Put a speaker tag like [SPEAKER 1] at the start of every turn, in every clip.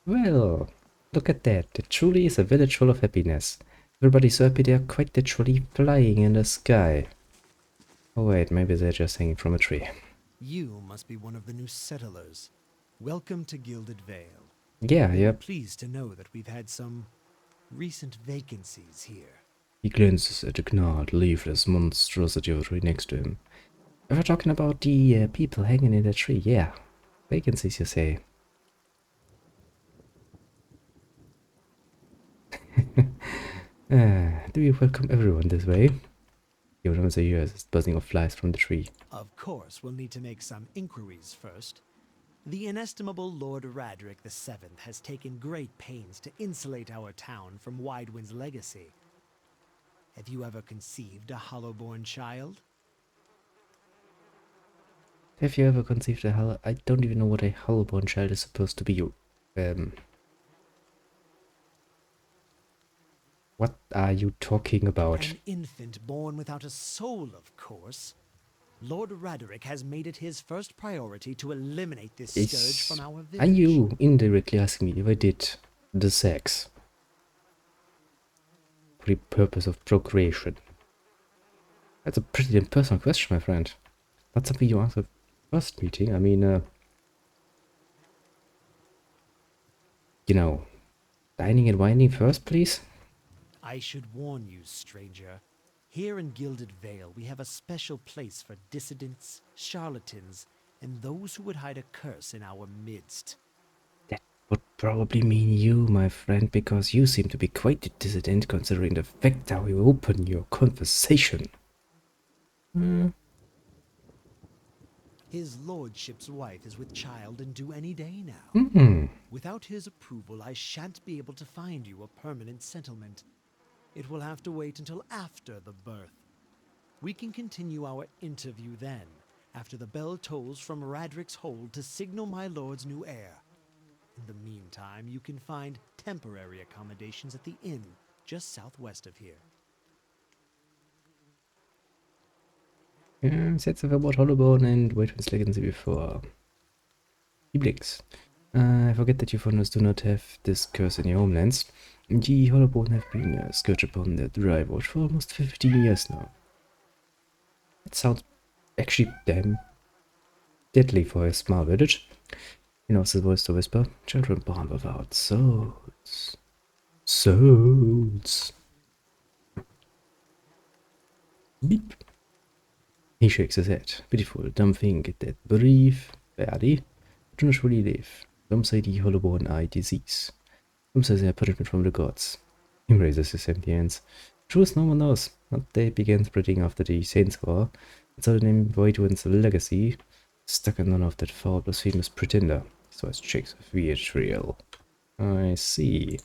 [SPEAKER 1] Well, look at that. It truly is a village full of happiness. Everybody's so happy they're quite literally flying in the sky. Oh wait, maybe they're just hanging from a tree.
[SPEAKER 2] You must be one of the new settlers. Welcome to Gilded Vale.
[SPEAKER 1] Yeah,
[SPEAKER 2] You'll be
[SPEAKER 1] yep.
[SPEAKER 2] pleased to know that we've had some recent vacancies here.
[SPEAKER 1] He glances at the gnarled, leafless monstrosity of a tree next to him. If we're talking about the people hanging in the tree, yeah. Vacancies, you say. Do you welcome everyone this way? He remembers the ears buzzing of flies from the tree.
[SPEAKER 2] Of course, we'll need to make some inquiries first. The inestimable Lord Radric VII has taken great pains to insulate our town from Widewind's legacy. Have you ever conceived a Hollowborn child?
[SPEAKER 1] Have you ever conceived a hollow... I don't even know what a hollowborn child is supposed to be. What are you talking about?
[SPEAKER 2] An infant born without a soul, of course. Lord Raderick has made it his first priority to eliminate this scourge from our village.
[SPEAKER 1] Are you indirectly asking me if I did the sex for the purpose of procreation? That's a pretty impersonal question, my friend. Not something you answered first meeting. I mean, you know, dining and whining first, please?
[SPEAKER 2] I should warn you, stranger. Here in Gilded Vale, we have a special place for dissidents, charlatans, and those who would hide a curse in our midst.
[SPEAKER 1] That would probably mean you, my friend, because you seem to be quite a dissident considering the fact how you open your conversation.
[SPEAKER 2] His lordship's wife is with child and due any day now. Without his approval, I shan't be able to find you a permanent settlement. It will have to wait until after the birth. We can continue our interview then, after the bell tolls from Radric's hold to signal my lord's new heir. In the meantime, you can find temporary accommodations at the inn just southwest of here.
[SPEAKER 1] Setze about Hollowborn and Waitman's legacy before. He blinks. I forget that you foreigners do not have this curse in your homelands. The Hollowborn have been a scourge upon the Dry Watch for almost 15 years now. It sounds actually damn deadly for a small village. He knows his voice to whisper. Children born without souls. Souls. Beep. He shakes his head. Pitiful, dumb thing, that brief, barely, do not really live. Some say the Hollowborn are a disease. Some say they are punishment from the gods. He raises his empty hands. Truth no one knows. But they began spreading after the Saints' War, and so the name Voidwind's legacy stuck in none of that foul blasphemous pretender. So it shakes with vitriol. I see.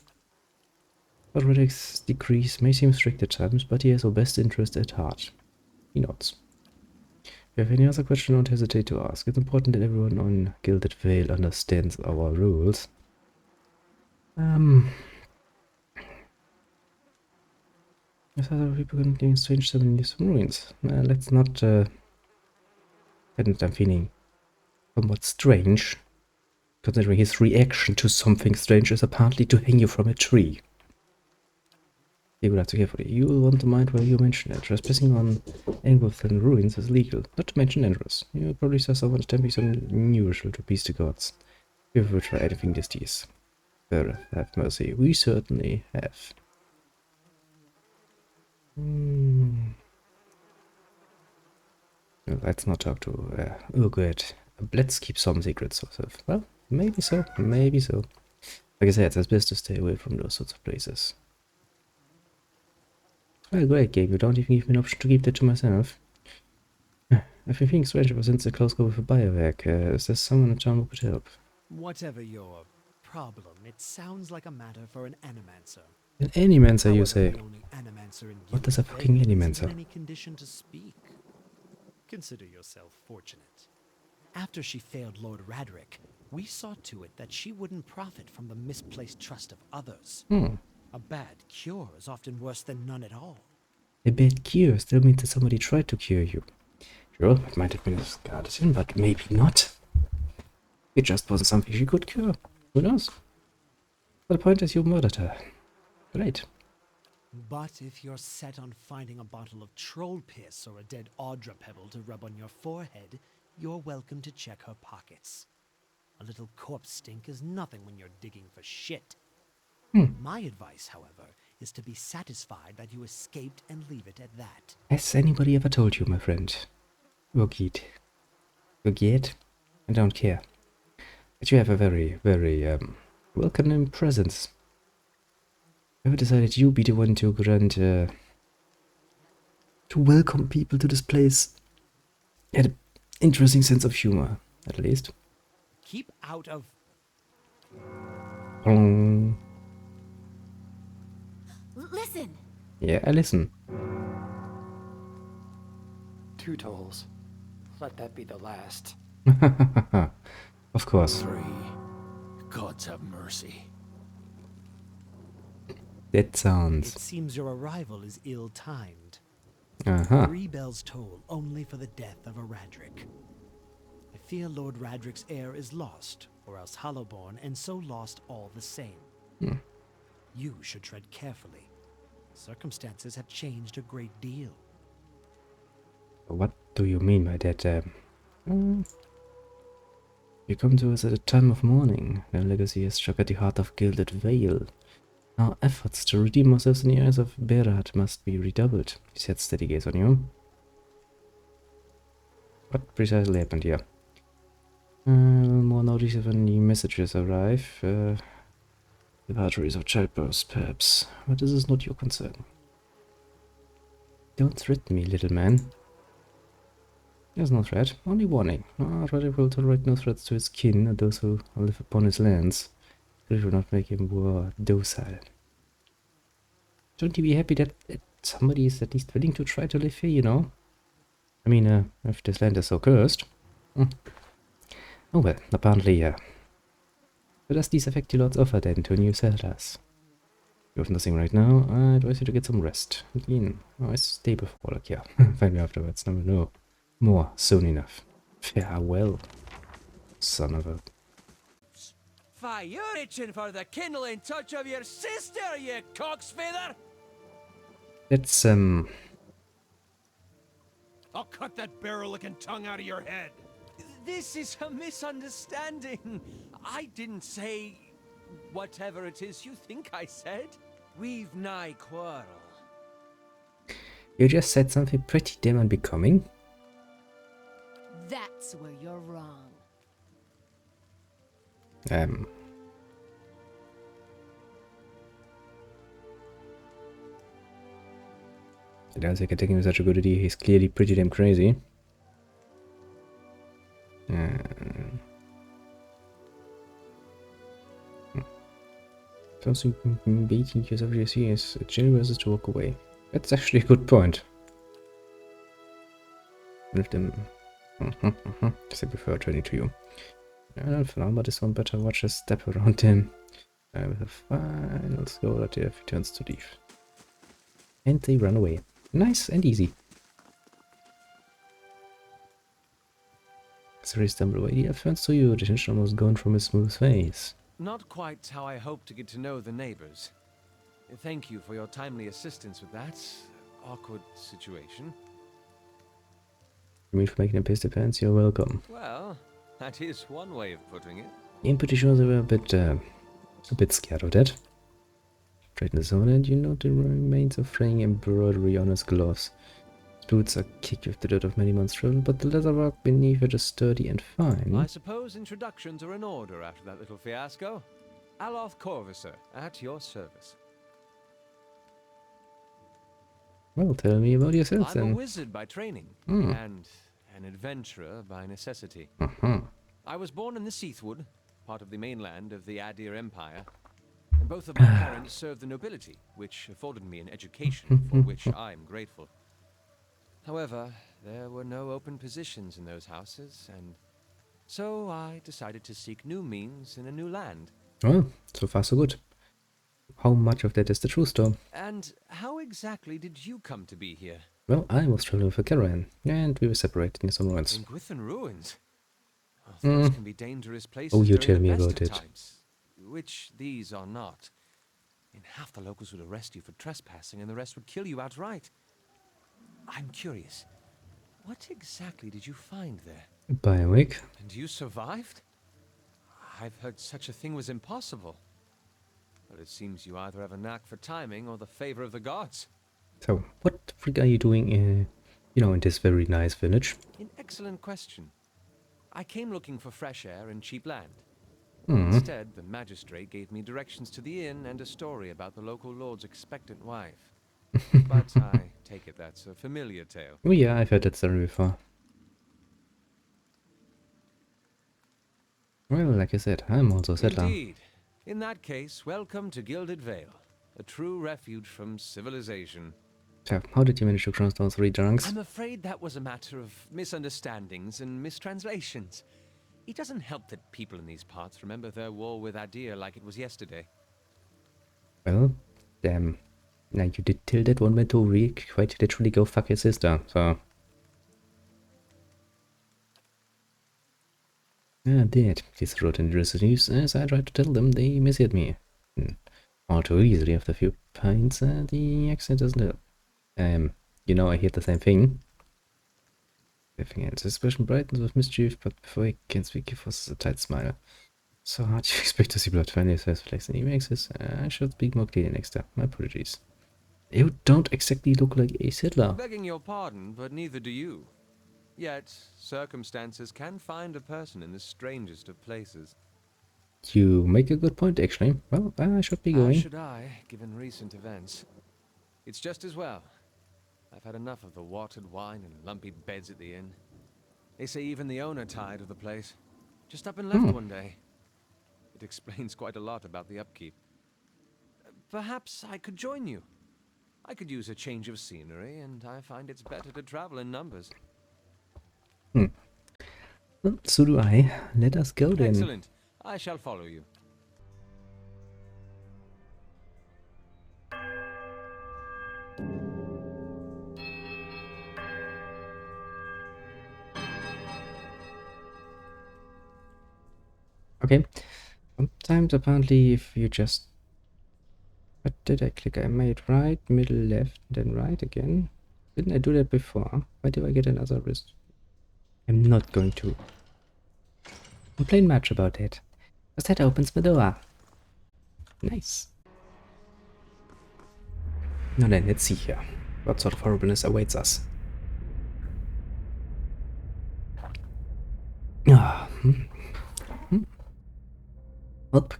[SPEAKER 1] But Reddick's decrees may seem strict at times, but he has our best interest at heart. He nods. If you have any other question, don't hesitate to ask. It's important that everyone on Gilded Vale understands our rules. Yes, other people can gain strange ceremonies from ruins. Let's not, and I'm feeling somewhat strange, considering his reaction to something strange is apparently to hang you from a tree. You will have to carefully. You will want to mind where you mention it. Trespassing on Engulfin ruins is legal, not to mention dangerous. You probably saw someone attempting something unusual to appease the gods. If we try anything this years. Better have mercy. We certainly have. Well, let's not talk to Urgot. Let's keep some secrets ourselves. Well, maybe so, maybe so. Like I said, it's best to stay away from those sorts of places. Well, great game. You don't even give me an option to keep that to myself. I've been feeling strange ever since the close call with a Biovac. Is there someone in town who could help?
[SPEAKER 2] Whatever your problem, it sounds like a matter for an animancer.
[SPEAKER 1] An animancer, you say?
[SPEAKER 2] The only animancer in
[SPEAKER 1] What is a
[SPEAKER 2] Gilded
[SPEAKER 1] fucking
[SPEAKER 2] Vale isn't
[SPEAKER 1] animancer?
[SPEAKER 2] in any condition to speak. Consider yourself fortunate. After she failed Lord Radric, we saw to it that she wouldn't profit from the misplaced trust of others. A bad cure is often worse than none at all.
[SPEAKER 1] A bad cure still means that somebody tried to cure you. Sure, it might have been a Scarletin, but maybe not. It just wasn't something she could cure. Who knows? The point is you murdered her. Great.
[SPEAKER 2] But if you're set on finding a bottle of troll piss or a dead Audra pebble to rub on your forehead, you're welcome to check her pockets. A little corpse stink is nothing when you're digging for shit. My advice, however, is to be satisfied that you escaped and leave it at that.
[SPEAKER 1] Has anybody ever told you, my friend? Forget. Forget? I don't care. But you have a very, very, welcoming presence. I've decided you be the one to grant, to welcome people to this place. Had an interesting sense of humor, at least.
[SPEAKER 2] Keep out of...
[SPEAKER 3] Listen!
[SPEAKER 1] Yeah, I listen.
[SPEAKER 4] 2 tolls. Let that be the last.
[SPEAKER 1] Of course.
[SPEAKER 5] 3. Gods have mercy.
[SPEAKER 1] That sounds...
[SPEAKER 2] It seems your arrival is ill-timed.
[SPEAKER 1] Uh-huh.
[SPEAKER 2] 3 bells toll only for the death of a Radric. I fear Lord Radric's heir is lost, or else Hollowborn, and so lost all the same. You should tread carefully. Circumstances have changed a great deal.
[SPEAKER 1] What do you mean by that? You come to us at a time of mourning. Their legacy has struck at the heart of Gilded Vale. Our efforts to redeem ourselves in the eyes of Berat must be redoubled. He set steady gaze on you. What precisely happened here? More notice when the messages arrive. The batteries of childbirth, perhaps. But this is not your concern. Don't threaten me, little man. There's no threat, only warning. Radric will tolerate no threats to his kin or those who live upon his lands. It will not make him more docile. Shouldn't you be happy that somebody is at least willing to try to live here, you know? I mean, if this land is so cursed. Oh well, apparently, yeah. How does this affect your lord's offer then to new settlers? You have nothing right now. I advise you to get some rest. Again, I stay before, like, yeah. Find me afterwards. No. More soon enough. Farewell, son of a...
[SPEAKER 6] Fie, you're itching for the kindling touch of your sister, you cock's feather!
[SPEAKER 1] That's,
[SPEAKER 5] I'll cut that barrel-looking tongue out of your head.
[SPEAKER 6] This is a misunderstanding. I didn't say whatever it is you think I said. We've nigh quarrel.
[SPEAKER 1] You just said something pretty damn unbecoming.
[SPEAKER 3] That's where you're wrong.
[SPEAKER 1] I don't think attacking is such a good idea. He's clearly pretty damn crazy. Something baiting yourself you see is generous is to walk away. That's actually a good point. With them, because I prefer turning to you. I don't know, but this one better watch us step around him. With a final slow at if he turns to leave. And they run away. Nice and easy. As they stumble away, the elf turns to you, the tension almost gone from his smooth face.
[SPEAKER 6] Not quite how I hoped to get to know the neighbors. Thank you for your timely assistance with that awkward situation.
[SPEAKER 1] You mean for making a piss defense? You're welcome.
[SPEAKER 6] Well, that is one way of putting it.
[SPEAKER 1] I'm pretty sure they were a bit scared of that. Straighten the zone and you note the remains of fraying embroidery on his gloves. His boots are kicked with the dirt of many months' travel, but the leatherwork beneath it is sturdy and fine.
[SPEAKER 6] I suppose introductions are in order after that little fiasco. Aloth Corvisor, at your service.
[SPEAKER 1] Well, tell me about yourself then.
[SPEAKER 6] I'm a wizard by training, and an adventurer by necessity. I was born in the Seathwood, part of the mainland of the Adir Empire, and both of my parents served the nobility, which afforded me an education for which I'm grateful. However, there were no open positions in those houses, and so I decided to seek new means in a new land.
[SPEAKER 1] Well, so far so good. How much of that is the true story?
[SPEAKER 6] And how exactly did you come to be here?
[SPEAKER 1] Well, I was traveling with a caravan, and we were separated in some ruins.
[SPEAKER 6] In Gwithan ruins? Oh, those can be dangerous places.
[SPEAKER 1] Oh, you
[SPEAKER 6] during
[SPEAKER 1] tell
[SPEAKER 6] the
[SPEAKER 1] me
[SPEAKER 6] best
[SPEAKER 1] about
[SPEAKER 6] of
[SPEAKER 1] it.
[SPEAKER 6] times. which these are not, then half the locals would arrest you for trespassing and the rest would kill you outright. I'm curious, what exactly did you find there?
[SPEAKER 1] Biowick.
[SPEAKER 6] And you survived? I've heard such a thing was impossible. But it seems you either have a knack for timing or the favor of the gods.
[SPEAKER 1] So, what the frick are you doing, in this very nice village?
[SPEAKER 6] An excellent question. I came looking for fresh air and cheap land.
[SPEAKER 1] Hmm.
[SPEAKER 6] Instead, the magistrate gave me directions to the inn and a story about the local lord's expectant wife. But I take it that's a familiar tale.
[SPEAKER 1] Oh yeah, I've heard that story before. Well, like I said, I'm also a settler.
[SPEAKER 6] Indeed. In that case, welcome to Gilded Vale, a true refuge from civilization.
[SPEAKER 1] So, how did you manage to cross those 3 drunks?
[SPEAKER 6] I'm afraid that was a matter of misunderstandings and mistranslations. It doesn't help that people in these parts remember their war with Adir like it was yesterday.
[SPEAKER 1] Well, damn. Now you did tell that one man to quite literally go fuck his sister, so... I did. This wrote in the recipes as I tried to tell them they misheard me. All too easily after a few pints, the accent doesn't help. I hear the same thing. Everything else. His expression brightens with mischief, but before he can speak, he forces a tight smile. So hard you expect to see blood finally his face flex, and he makes his, I should speak more clearly next time. My apologies. You don't exactly look like a settler.
[SPEAKER 6] Begging your pardon, but neither do you. Yet, circumstances can find a person in the strangest of places.
[SPEAKER 1] You make a good point, actually. Well, I should be going.
[SPEAKER 6] How should I, given recent events? It's just as well. I've had enough of the watered wine and lumpy beds at the inn. They say even the owner tired of the place. Just up and left one day. It explains quite a lot about the upkeep. Perhaps I could join you. I could use a change of scenery, and I find it's better to travel in numbers.
[SPEAKER 1] Well, so do I. Let us go then.
[SPEAKER 6] Excellent. I shall follow you.
[SPEAKER 1] Okay. Sometimes apparently if you just... What did I click? I made right, middle, left, then right again. Didn't I do that before? Why do I get another wrist? I'm not going to complain much about it. Because that opens the door. Nice. Now then, let's see here. What sort of horribleness awaits us? Well,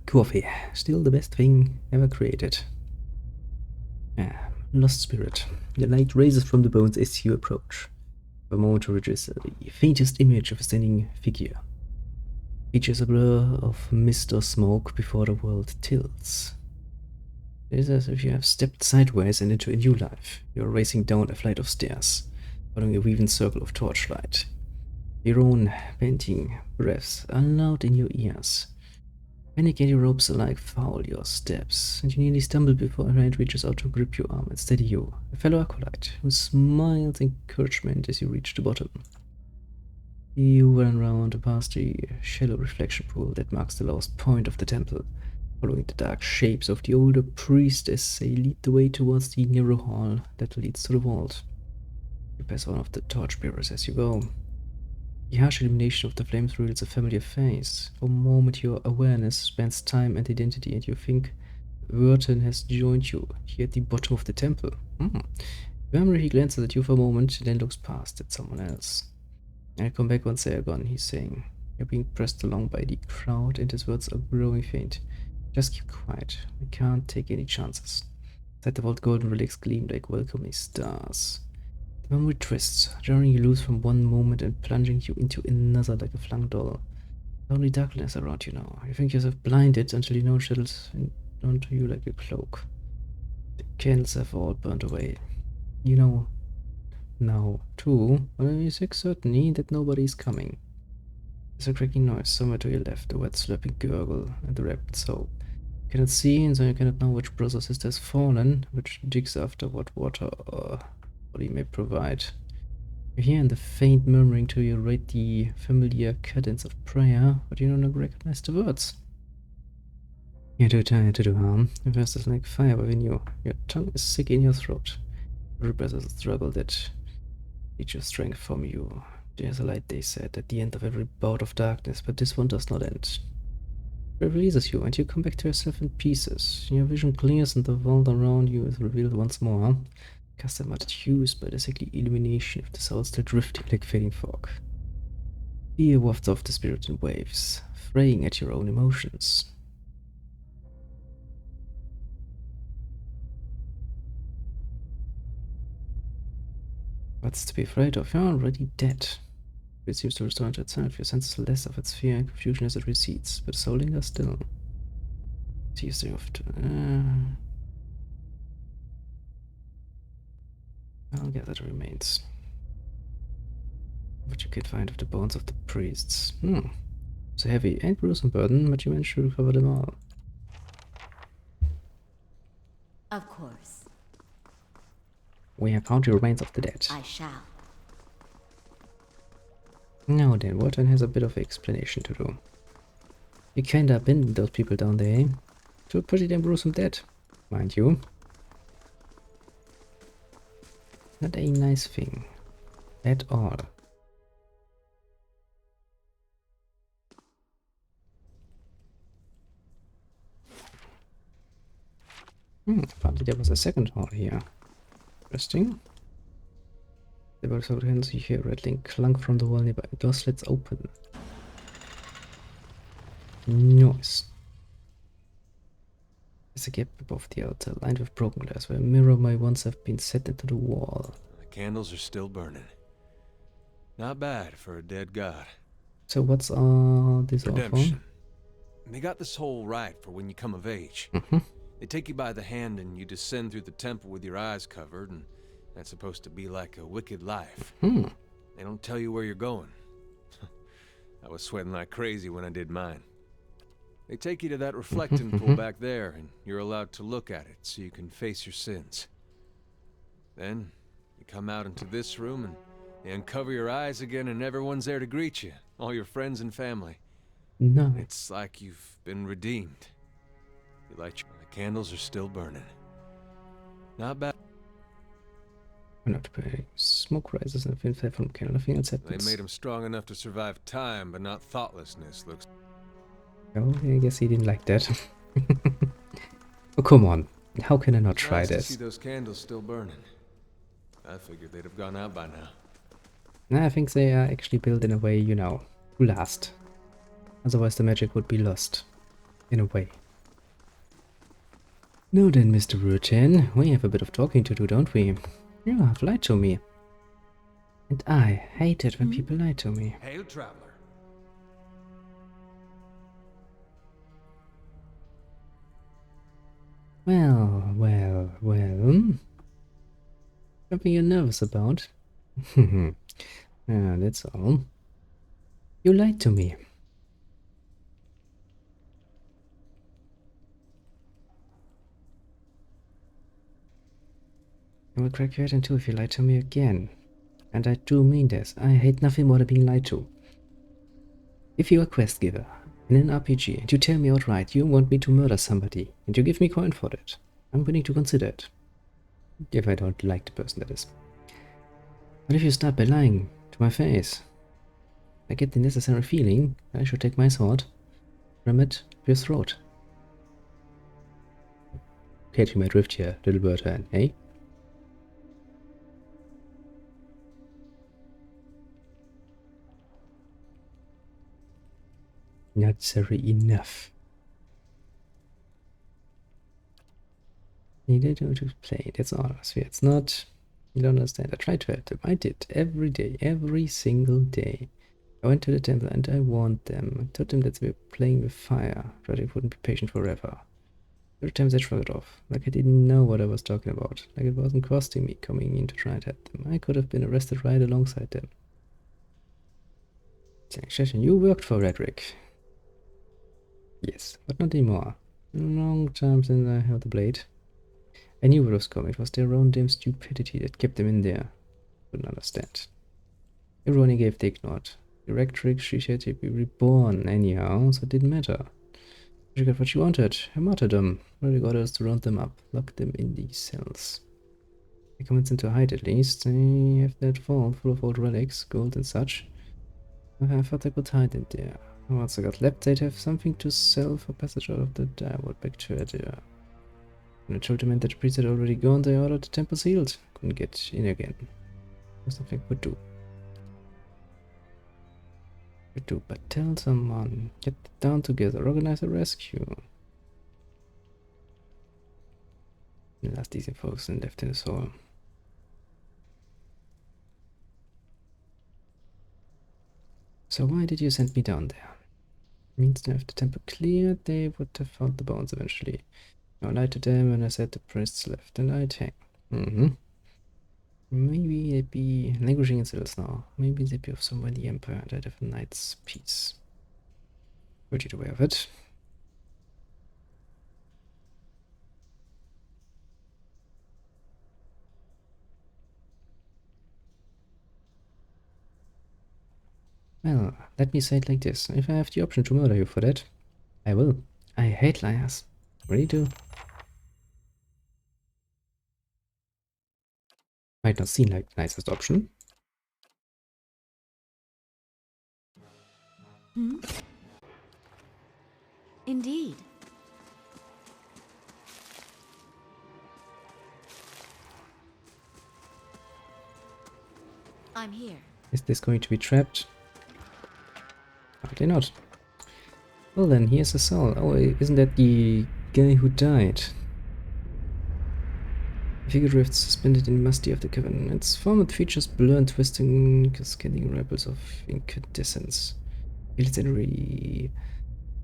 [SPEAKER 1] coffee. Still the best thing ever created. Lost spirit. The light raises from the bones as you approach. For a moment to register the faintest image of a standing figure. Features a blur of mist or smoke before the world tilts. It is as if you have stepped sideways and into a new life. You are racing down a flight of stairs, following a weaving circle of torchlight. Your own panting breaths are loud in your ears. Panic and your ropes alike foul your steps, and you nearly stumble before a hand reaches out to grip your arm and steady you, a fellow acolyte, who smiles encouragement as you reach the bottom. You run round past the shallow reflection pool that marks the lowest point of the temple, following the dark shapes of the older priest as they lead the way towards the narrow hall that leads to the vault. You pass one of the torchbearers as you go. The harsh illumination of the flames reveals a familiar face. For a moment your awareness spans time and identity, and you think Verton has joined you here at the bottom of the temple. Memory glances at you for a moment, then looks past at someone else. I'll come back once they are gone, he's saying. You're being pressed along by the crowd, and his words are growing faint. Just keep quiet. We can't take any chances. Inside the vault, golden relics gleam like welcoming stars. The memory twists, jarring you loose from one moment and plunging you into another like a flung doll. Only darkness around you now. You think yourself blinded until you know it settles onto you like a cloak. The candles have all burned away. You know now, too, when you think certainly that nobody is coming. There's a cracking noise somewhere to your left, a wet slurping gurgle, and the rapid soap. You cannot see, and so you cannot know which brother or sister has fallen, which digs after what water or body may provide. You hear in the faint murmuring to your right the familiar cadence of prayer, but you do not recognize the words. You're too tired to do harm. Your thirst is like fire within you. Your tongue is sick in your throat. Every breath is a struggle that needs your strength from you. There's a light, they said, at the end of every bout of darkness, but this one does not end. It releases you, and you come back to yourself in pieces. Your vision clears, and the world around you is revealed once more. Cast a much hues by the sickly illumination of the soul still drifting like fading fog. Fear wafts off the spirit in waves, fraying at your own emotions. What's to be afraid of? You're already dead. It seems to restore to itself. Your senses less of its fear and confusion as it recedes, but the soul lingers still. Sees the I'll gather the remains. What you could find of the bones of the priests. It's a heavy and gruesome burden, but you managed to recover them all.
[SPEAKER 3] Of course.
[SPEAKER 1] We have found the remains of the dead.
[SPEAKER 3] I shall.
[SPEAKER 1] Now then, Walton has a bit of explanation to do. You kinda abandoned those people down there, eh? To a pretty damn gruesome death, mind you. Not a nice thing. At all. Apparently there was a second hall here. Interesting. The box of hands you hear rattling clunk from the wall nearby. Door slits open. Noise. There's a gap above the altar, lined with broken glass, where a mirror may once have been set into the wall.
[SPEAKER 6] The candles are still burning. Not bad for a dead god.
[SPEAKER 1] So what's this all for?
[SPEAKER 6] Redemption. They got this whole right for when you come of age. They take you by the hand and you descend through the temple with your eyes covered, and that's supposed to be like a wicked life. They don't tell you where you're going. I was sweating like crazy when I did mine. They take you to that reflecting pool back there, and you're allowed to look at it so you can face your sins. Then, you come out into this room and they uncover your eyes again, and everyone's there to greet you. All your friends and family.
[SPEAKER 1] No.
[SPEAKER 6] It's like you've been redeemed. You light the candles are still burning. Not bad.
[SPEAKER 1] We're not paying. Smoke rises and thin from candle. Nothing else happens.
[SPEAKER 6] They made him strong enough to survive time, but not thoughtlessness, looks.
[SPEAKER 1] Oh, I guess he didn't like that. Oh, come on. How can I not try
[SPEAKER 6] nice
[SPEAKER 1] this?
[SPEAKER 6] To see those candles still burning. I figured they'd have gone out by now.
[SPEAKER 1] I think they are actually built in a way, you know, to last. Otherwise the magic would be lost. In a way. Now then, Mr. Rutan, we have a bit of talking to do, don't we? You have lied to me. And I hate it when people lie to me.
[SPEAKER 5] Hail, traveler.
[SPEAKER 1] Well. Something you're nervous about? That's all. You lied to me. I will crack your head in two if you lie to me again. And I do mean this. I hate nothing more than being lied to. If you're a quest giver in an RPG and you tell me outright you want me to murder somebody and you give me coin for that, I'm willing to consider it. If I don't like the person, that is. But if you start by lying to my face, I get the necessary feeling I should take my sword, ram it up your throat. Catching my drift here, little bird hand, eh? Not sorry enough. Needed to play, that's all. So it's not, you don't understand. I tried to help them. I did every day, every single day. I went to the temple and I warned them. I told them that they were playing with fire, but it wouldn't be patient forever. Every time they shrugged it off, like I didn't know what I was talking about, like it wasn't costing me coming in to try and help them. I could have been arrested right alongside them. Session, you worked for Redrick. Yes, but not anymore. A long time since I held the blade. I knew what was coming. It was their own damn stupidity that kept them in there. Couldn't understand. Everyone he gave they ignored. The Redrick, she had to be reborn anyhow, so it didn't matter. She got what she wanted, her martyrdom. Really got us to round them up, lock them in these cells. They commence into hide at least. They have that vault full of old relics, gold and such. I thought I could hide in there. Once I got left, they'd have something to sell for passage out of the Direwolf back to Adir. When I told them that the priest had already gone, they ordered the temple sealed. Couldn't get in again. There's nothing I could do. But tell someone. Get down together. Organize a rescue. The last decent folks and left in the soil. So why did you send me down there? Means to have the temple cleared, they would have found the bones eventually. I lied to them when I said the priests left, and I'd hang. Maybe they'd be languishing in cells now. Maybe they'd be off somewhere in the Empire and I'd have a night's peace. Would you aware of it? Well, let me say it like this. If I have the option to murder you for that, I will. I hate liars. Really do. Might not seem like the nicest option.
[SPEAKER 3] Indeed. I'm here.
[SPEAKER 1] Is this going to be trapped? Apparently not. Well then, here's a soul. Oh, isn't that the guy who died? The figure drifts suspended in the musty of the cavern. Its form features blur and twisting, cascading ripples of incandescence. Feel its energy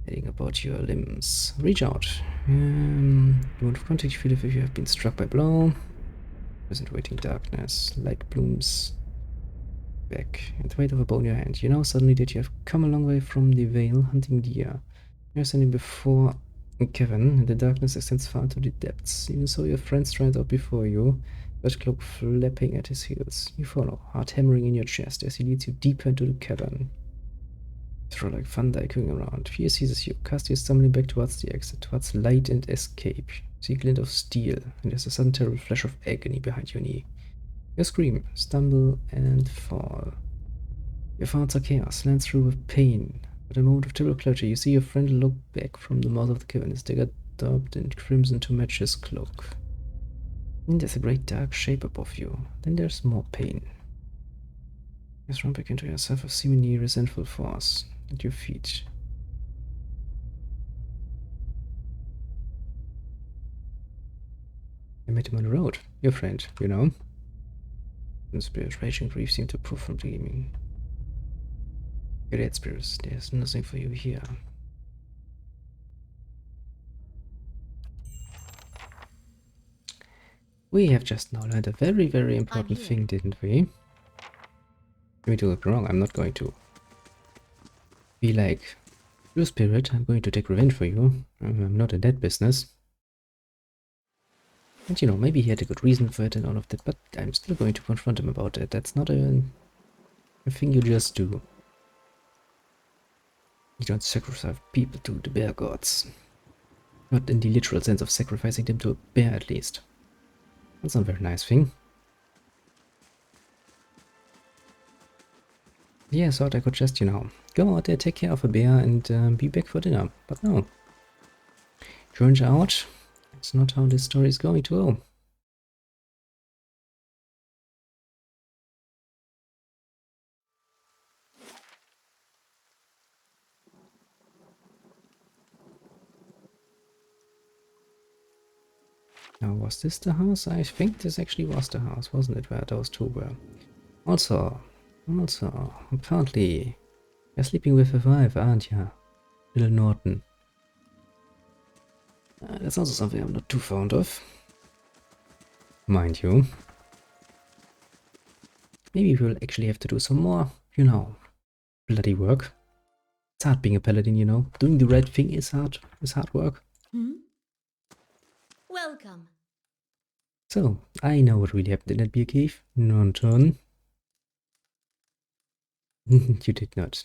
[SPEAKER 1] heading about your limbs. Reach out. You want to contact you feel if you have been struck by blow. Present waiting darkness. Light blooms back and the weight of a bow in your hand. You know suddenly that you have come a long way from the Vale hunting deer. You're standing before a cavern, and the darkness extends far to the depths. Even so, your friend strides out before you, red cloak flapping at his heels. You follow, heart hammering in your chest as he leads you deeper into the cavern. Throw like thunder echoing around. Fear seizes you, cast you stumbling back towards the exit, towards light and escape. See a glint of steel, and there's a sudden terrible flash of agony behind your knee. You scream, stumble, and fall. Your thoughts are chaos, lance through with pain. But a moment of terrible clarity, you see your friend look back from the mouth of the cavern, his dagger daubed in crimson to match his cloak. And there's a great dark shape above you. Then there's more pain. You run back into yourself with seemingly resentful force at your feet. I met him on the road, your friend, you know. And spirit raging grief seemed to prove from dreaming. You're dead, spirits. There's nothing for you here. We have just now learned a very, very important thing, didn't we? Let me do it wrong. I'm not going to be like, you spirit, I'm going to take revenge for you. I'm not in that business. And you know, maybe he had a good reason for it and all of that, but I'm still going to confront him about it. That's not a thing you just do. You don't sacrifice people to the bear gods. Not in the literal sense of sacrificing them to a bear, at least. That's not a very nice thing. Yeah, I thought I could just, you know, go out there, take care of a bear, and be back for dinner. But no. Turns out, it's not how this story is going to go. Now, was this the house? I think this actually was the house, wasn't it, where those two were? Also, apparently, you're sleeping with a wife, aren't you? Little Norton. That's also something I'm not too fond of. Mind you. Maybe we'll actually have to do some more, you know, bloody work. It's hard being a paladin, you know. Doing the right thing is hard work.
[SPEAKER 3] Welcome.
[SPEAKER 1] So, I know what really happened in that beer cave. Norton. You did not.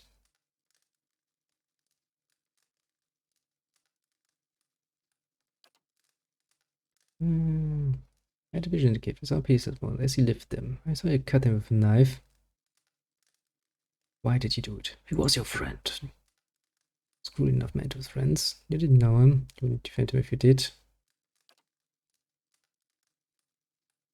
[SPEAKER 1] I had a vision to give. I saw pieces one as he lifted them. I saw you cut them with a knife. Why did you do it? It was your friend. It's cruel enough man to his friends. You didn't know him. You wouldn't defend him if you did.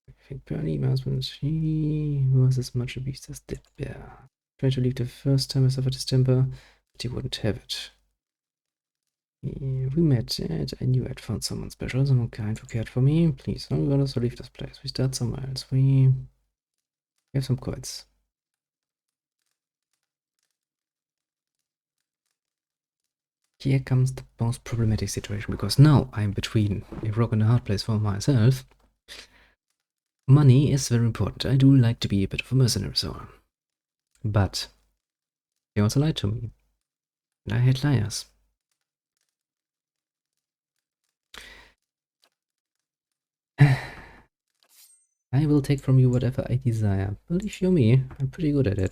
[SPEAKER 1] I think Bernie husband, he was as much a beast as Dead Bear. Tried to leave the first time I suffered his temper, but he wouldn't have it. We met, and I knew I'd found someone special, someone kind who cared for me. Please, I'm gonna leave this place. We start somewhere else. We have some coins. Here comes the most problematic situation, because now I'm between a rock and a hard place for myself. Money is very important. I do like to be a bit of a mercenary soul. But he also lied to me. And I hate liars. I will take from you whatever I desire. Believe you me, I'm pretty good at it.